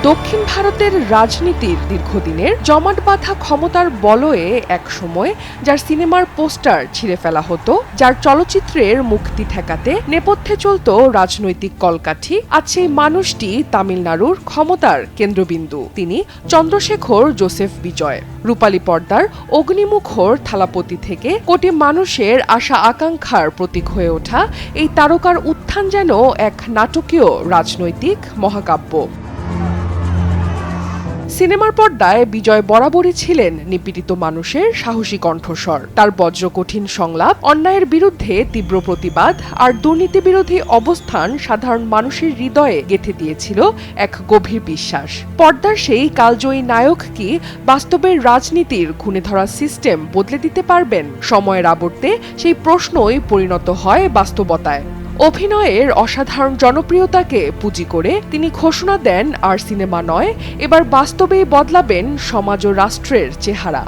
দক্ষিণ ভারতের রাজনীতির দীর্ঘদিনের জমাট বাঁধা ক্ষমতার বলয়ে এক সময় যার সিনেমার পোস্টার ছিঁড়ে ফেলা হতো, যার চলচ্চিত্রের মুক্তি ঠেকাতে নেপথ্যে চলত রাজনৈতিক কলকাঠি, আজ সেই মানুষটি তামিলনাড়ুর ক্ষমতার কেন্দ্রবিন্দু। তিনি চন্দ্রশেখর জোসেফ বিজয়। রূপালী পর্দার অগ্নিমুখর থালাপতি থেকে কোটি মানুষের আশা আকাঙ্ক্ষার প্রতীক হয়ে ওঠা এই তারকার উত্থান যেন এক নাটকীয় রাজনৈতিক মহাকাব্য। সিনেমার পর্দায় বিজয় বরাবরই ছিলেন নিপীড়িত মানুষের সাহসী কণ্ঠস্বর। তার বজ্রকঠিন সংলাপ, অন্যায়ের বিরুদ্ধে তীব্র প্রতিবাদ আর দুর্নীতি বিরোধী অবস্থান সাধারণ মানুষের হৃদয়ে গেঁথে দিয়েছিল এক গভীর বিশ্বাস। পর্দার সেই কালজয়ী নায়ক কি বাস্তবের রাজনীতির ঘুণে ধরা সিস্টেম বদলে দিতে পারবেন? সময়ের আবর্তে সেই প্রশ্নই পরিণত হয় বাস্তবতায়। অভিনয়ের অসাধারণ জনপ্রিয়তাকে পুঁজি করে তিনি ঘোষণা দেন, আর সিনেমা নয়, এবার বাস্তবেই বদলাবেন সমাজ ও রাষ্ট্রের চেহারা।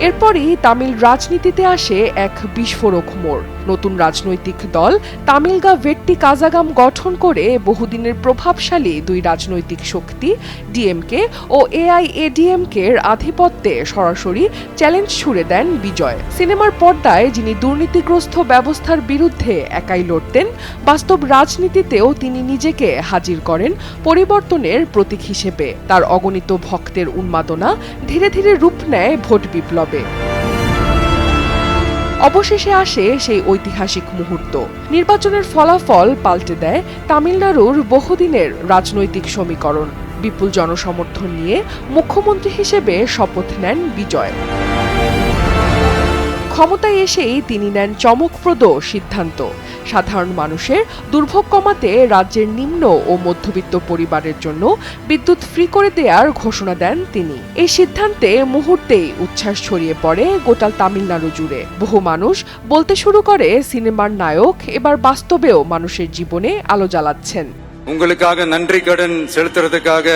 এরপরই তামিল রাজনীতিতে আসে এক বিস্ফোরক মোড়। নতুন রাজনৈতিক দল তামিলগা ভেট্টি কাজাগাম গঠন করে বহুদিনের প্রভাবশালী দুই রাজনৈতিক শক্তি ডিএমকে ও এআইএডিএমকের আধিপত্যে সরাসরি চ্যালেঞ্জ ছুড়ে দেন বিজয়। সিনেমার পর্দায় যিনি দুর্নীতিগ্রস্ত ব্যবস্থার বিরুদ্ধে একাই লড়তেন, বাস্তব রাজনীতিতেও তিনি নিজেকে হাজির করেন পরিবর্তনের প্রতীক হিসেবে। তার অগণিত ভক্তের উন্মাদনা ধীরে ধীরে রূপ নেয় ভোট বিপ্লবে। অবশেষে আসে সেই ঐতিহাসিক মুহূর্ত। নির্বাচনের ফলাফল পাল্টে দেয় তামিলনাড়ুর বহুদিনের রাজনৈতিক সমীকরণ। বিপুল জনসমর্থন নিয়ে মুখ্যমন্ত্রী হিসেবে শপথ নেন বিজয়। ক্ষমতায় এসেই তিনি নেন চমকপ্রদ সিদ্ধান্ত। সাধারণ মানুষের দুর্ভোগ কমাতে রাজ্যের নিম্ন ও মধ্যবিত্ত পরিবারের জন্য বিদ্যুৎ ফ্রি করে দেওয়ার ঘোষণা দেন তিনি। এই সিদ্ধান্তে মুহূর্তেই উচ্ছ্বাস ছড়িয়ে পড়ে গোটা তামিলনাড়ু জুড়ে। বহু মানুষ বলতে শুরু করে, সিনেমার নায়ক এবার বাস্তবেও মানুষের জীবনে আলো জ্বালাচ্ছেন। উங்களுக்காக நன்றி கடன் செலுத்துறதுக்காக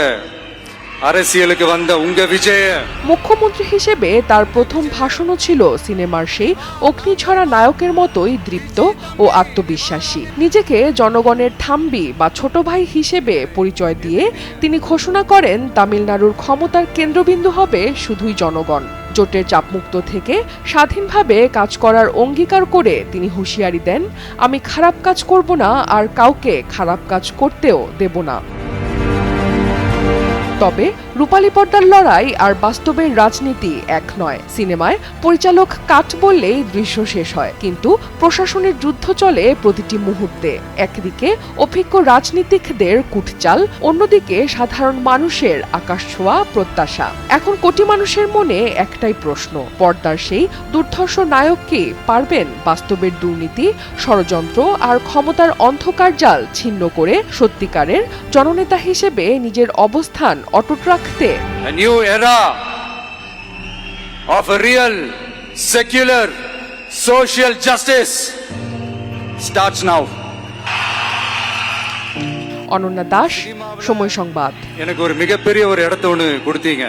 அரசியலுக்கு வந்த உங்க விஜய। মুখ্যমন্ত্রী হিসেবে তার প্রথম ভাষণও ছিল সিনেমার সেই অগ্নিঝরা নায়কের মতোই দৃপ্ত ও আত্মবিশ্বাসী। নিজেকে জনগণের থাম্বি বা ছোট ভাই হিসেবে পরিচয় দিয়ে তিনি ঘোষণা করেন, তামিলনাড়ুর ক্ষমতার কেন্দ্রবিন্দু হবে শুধুই জনগণ। জোটের চাপমুক্ত থেকে স্বাধীনভাবে কাজ করার অঙ্গীকার করে তিনি হুঁশিয়ারি দেন, আমি খারাপ কাজ করব না, আর কাউকে খারাপ কাজ করতেও দেব না। তবে রূপালী পর্দার লড়াই আর বাস্তবের রাজনীতি এক নয়। সিনেমায় পরিচালক কাট বললেই দৃশ্য শেষ হয়, কিন্তু প্রশাসনের যুদ্ধ চলে প্রতিটি মুহূর্তে। একদিকে অভিজ্ঞ রাজনীতিকদের কুটচাল, অন্যদিকে সাধারণ মানুষের আকাশছোঁয়া প্রত্যাশা। এখন কোটি মানুষের মনে একটাই প্রশ্ন, পর্দার সেই দুর্ধর্ষ নায়ক কি পারবেন বাস্তবের দুর্নীতি, ষড়যন্ত্র আর ক্ষমতার অন্ধকার জাল ছিন্ন করে সত্যিকারের জননেতা হিসেবে নিজের অবস্থান অটুট রাখতে? A new era of a real, secular, social justice starts now. Ananya Das, সময় সংবাদ। எனக்கு ஒரு மிகப்பெரிய ஒரு இடத்தை ஒன்று கொடுத்தீங்க.